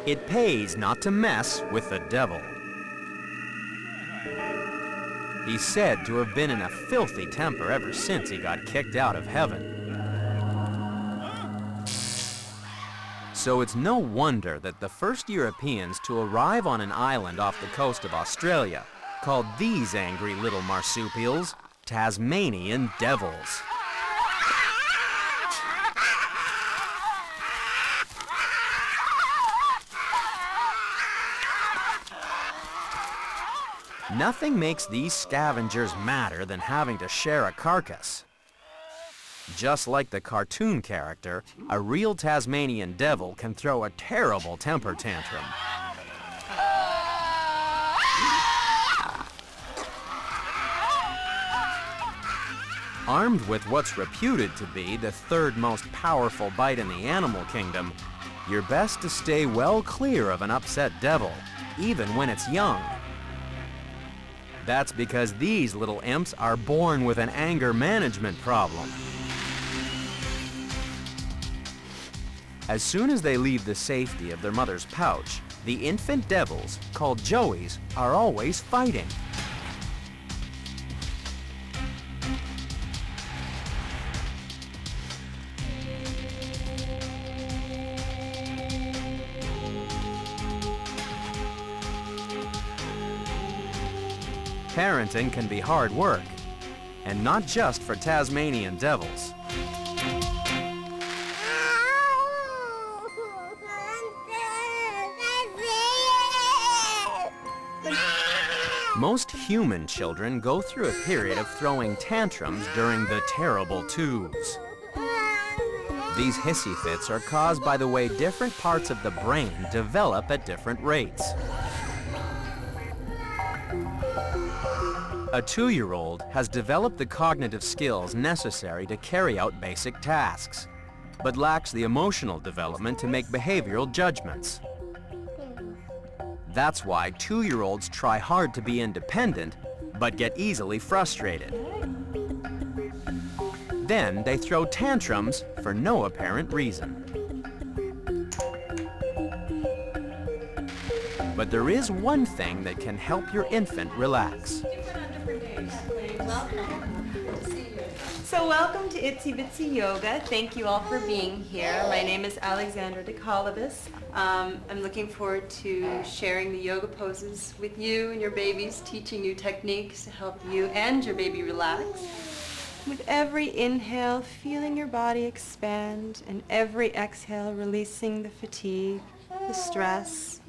It pays not to mess with the devil. He's said to have been in a filthy temper ever since he got kicked out of heaven. So it's no wonder that the first Europeans to arrive on an island off the coast of Australia called these angry little marsupials Tasmanian devils. Nothing makes these scavengers madder than having to share a carcass. Just like the cartoon character, a real Tasmanian devil can throw a terrible temper tantrum. Armed with what's reputed to be the third most powerful bite in the animal kingdom, you're best to stay well clear of an upset devil, even when it's young. That's because these little imps are born with an anger management problem. As soon as they leave the safety of their mother's pouch, the infant devils, called joeys, are always fighting. Parenting can be hard work, and not just for Tasmanian devils. Most human children go through a period of throwing tantrums during the terrible twos. These hissy-fits are caused by the way different parts of the brain develop at different rates. A 2-year-old has developed the cognitive skills necessary to carry out basic tasks, but lacks the emotional development to make behavioral judgments. That's why 2-year-olds try hard to be independent, but get easily frustrated. Then they throw tantrums for no apparent reason. But there is one thing that can help your infant relax. So welcome to Itsy Bitsy Yoga. Thank you all for being here. My name is Alexandra DeColibus. I'm looking forward to sharing the yoga poses with you and your babies, teaching you techniques to help you and your baby relax. With every inhale, feeling your body expand, and every exhale, releasing the fatigue, the stress.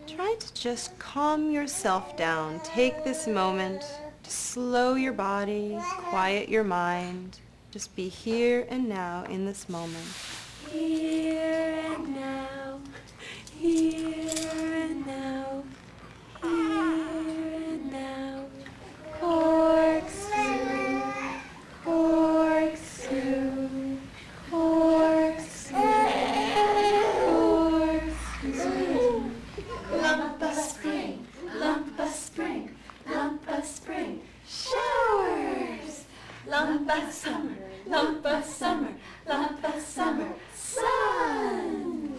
Try to just calm yourself down. Take this moment to slow your body, quiet your mind. Just be here and now in this moment. Here and now, here and now, here and now. Corkscrew, corkscrew, corkscrew, corkscrew. Lump of spring, lump of spring, lump of spring. Showers. Lump of summer, lump of summer, lump of summer. Sun.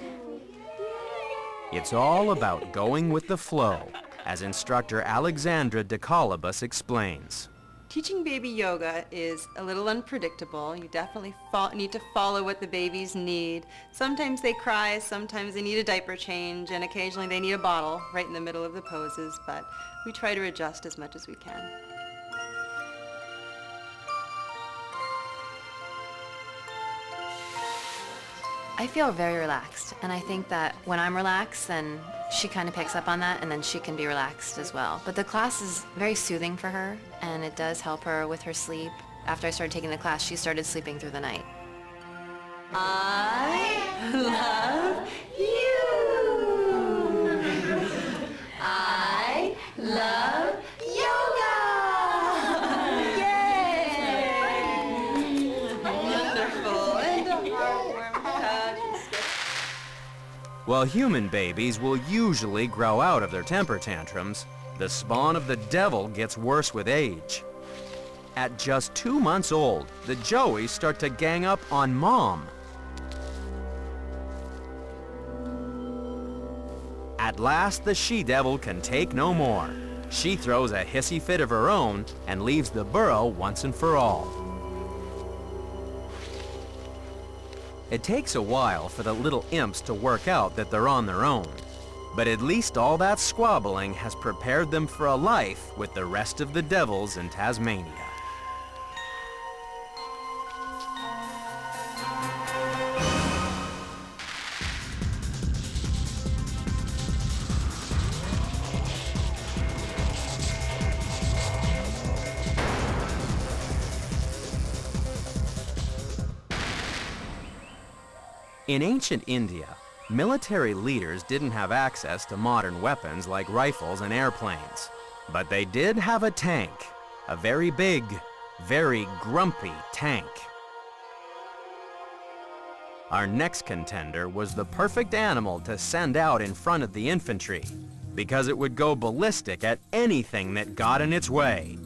It's all about going with the flow, as instructor Alexandra DeColibus explains. Teaching baby yoga is a little unpredictable. You definitely need to follow what the babies need. Sometimes they cry, sometimes they need a diaper change, and occasionally they need a bottle right in the middle of the poses, but we try to adjust as much as we can. I feel very relaxed, and I think that when I'm relaxed, then she kind of picks up on that, and then she can be relaxed as well. But the class is very soothing for her, and it does help her with her sleep. After I started taking the class, she started sleeping through the night. I love you. I love yoga. Yay! Wonderful. And a heartwarming hug. While human babies will usually grow out of their temper tantrums, the spawn of the devil gets worse with age. At just 2 months old, the joeys start to gang up on mom. At last, the she-devil can take no more. She throws a hissy fit of her own and leaves the burrow once and for all. It takes a while for the little imps to work out that they're on their own, but at least all that squabbling has prepared them for a life with the rest of the devils in Tasmania. In ancient India, military leaders didn't have access to modern weapons like rifles and airplanes. But they did have a tank, a very big, very grumpy tank. Our next contender was the perfect animal to send out in front of the infantry, because it would go ballistic at anything that got in its way.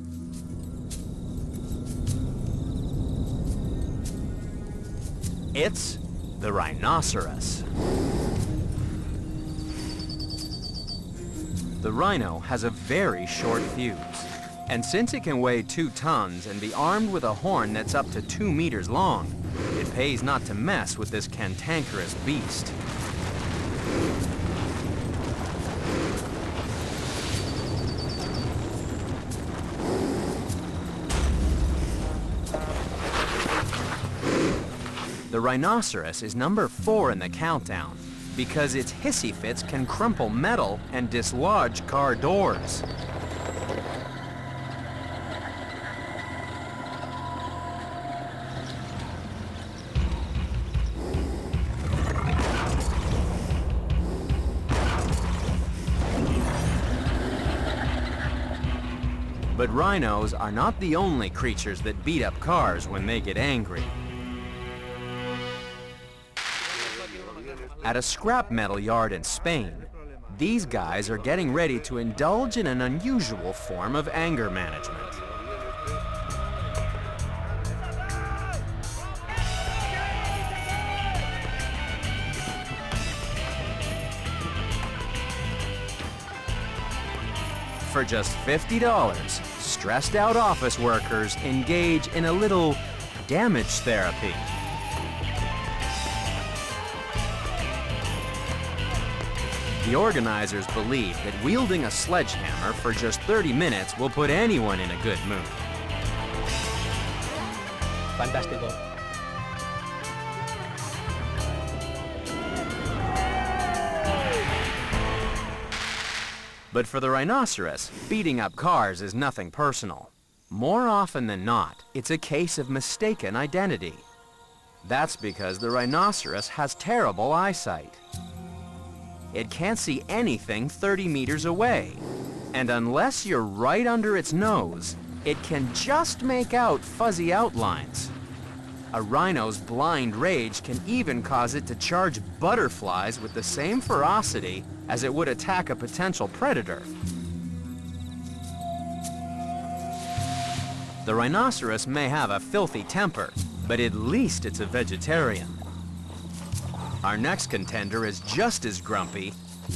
It's the rhinoceros. The rhino has a very short fuse, and since it can weigh 2 tons and be armed with a horn that's up to 2 meters long, it pays not to mess with this cantankerous beast. The rhinoceros is number 4 in the countdown because its hissy fits can crumple metal and dislodge car doors. But rhinos are not the only creatures that beat up cars when they get angry. At a scrap metal yard in Spain, these guys are getting ready to indulge in an unusual form of anger management. For just $50, stressed out office workers engage in a little damage therapy. The organizers believe that wielding a sledgehammer for just 30 minutes will put anyone in a good mood. Fantástico. But for the rhinoceros, beating up cars is nothing personal. More often than not, it's a case of mistaken identity. That's because the rhinoceros has terrible eyesight. It can't see anything 30 meters away. And unless you're right under its nose, it can just make out fuzzy outlines. A rhino's blind rage can even cause it to charge butterflies with the same ferocity as it would attack a potential predator. The rhinoceros may have a filthy temper, but at least it's a vegetarian. Our next contender is just as grumpy,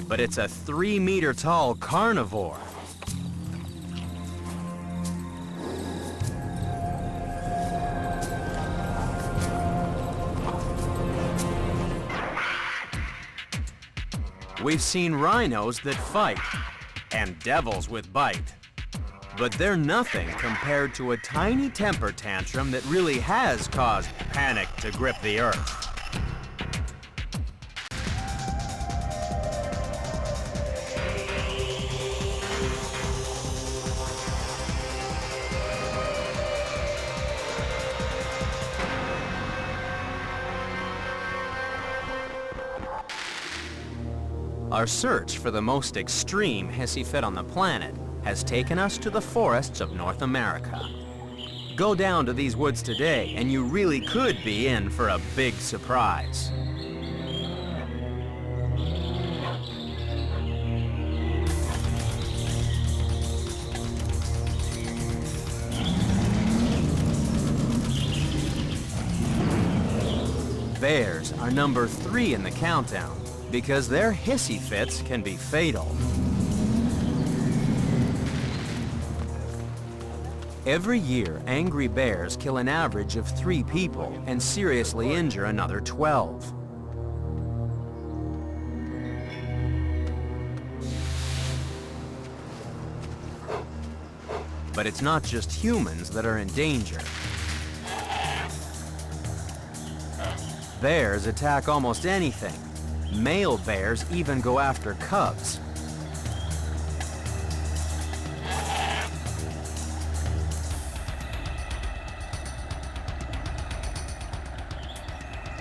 but it's a 3-meter-tall carnivore. We've seen rhinos that fight, and devils with bite. But they're nothing compared to a tiny temper tantrum that really has caused panic to grip the earth. Our search for the most extreme hissy fit on the planet has taken us to the forests of North America. Go down to these woods today and you really could be in for a big surprise. Bears are number 3 in the countdown because their hissy fits can be fatal. Every year, angry bears kill an average of 3 people and seriously injure another 12. But it's not just humans that are in danger. Bears attack almost anything. Male bears even go after cubs.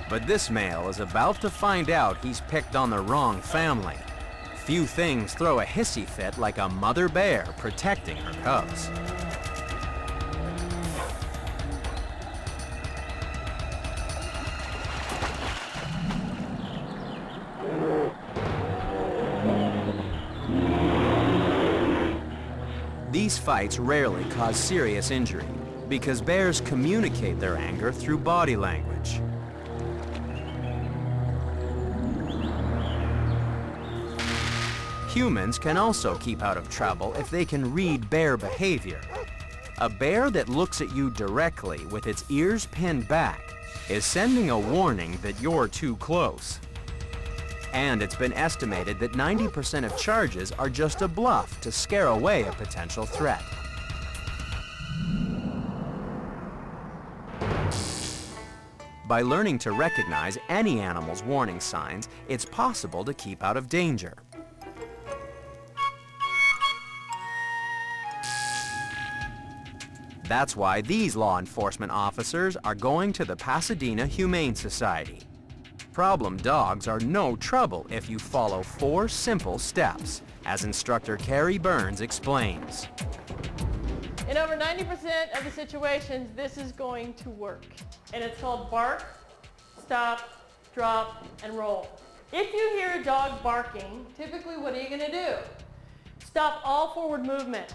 But this male is about to find out he's picked on the wrong family. Few things throw a hissy fit like a mother bear protecting her cubs. These fights rarely cause serious injury because bears communicate their anger through body language. Humans can also keep out of trouble if they can read bear behavior. A bear that looks at you directly with its ears pinned back is sending a warning that you're too close. And it's been estimated that 90% of charges are just a bluff to scare away a potential threat. By learning to recognize any animal's warning signs, it's possible to keep out of danger. That's why these law enforcement officers are going to the Pasadena Humane Society. Problem dogs are no trouble if you follow 4 simple steps, as instructor Carrie Burns explains. In over 90% of the situations, this is going to work. And it's called bark, stop, drop, and roll. If you hear a dog barking, typically what are you going to do? Stop all forward movement.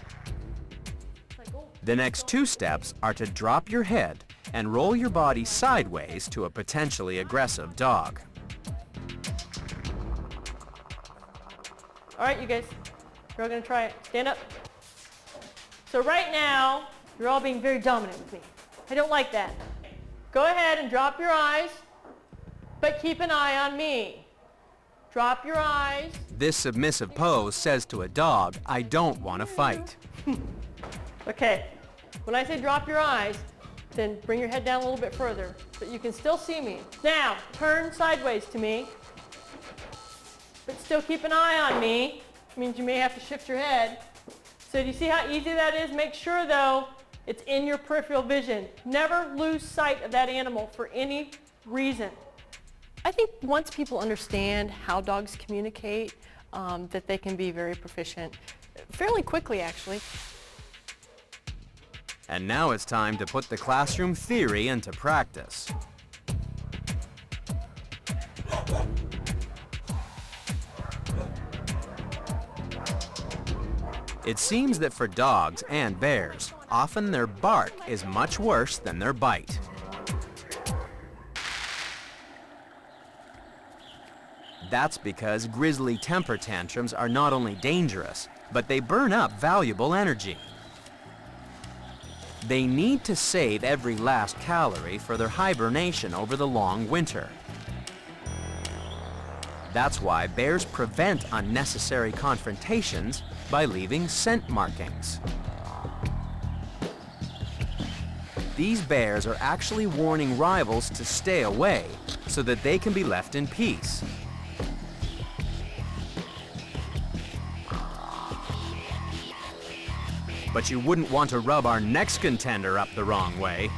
The next 2 steps are to drop your head and roll your body sideways to a potentially aggressive dog. All right, you guys, you're all going to try it. Stand up. So right now, you're all being very dominant with me. I don't like that. Go ahead and drop your eyes, but keep an eye on me. Drop your eyes. This submissive pose says to a dog, I don't want to fight. Okay, when I say drop your eyes, then bring your head down a little bit further, but you can still see me. Now, turn sideways to me, but still keep an eye on me. It means you may have to shift your head. So do you see how easy that is? Make sure, though, it's in your peripheral vision. Never lose sight of that animal for any reason. I think once people understand how dogs communicate, that they can be very proficient fairly quickly, actually. And now it's time to put the classroom theory into practice. It seems that for dogs and bears, often their bark is much worse than their bite. That's because grizzly temper tantrums are not only dangerous, but they burn up valuable energy. They need to save every last calorie for their hibernation over the long winter. That's why bears prevent unnecessary confrontations by leaving scent markings. These bears are actually warning rivals to stay away so that they can be left in peace. But you wouldn't want to rub our next contender up the wrong way.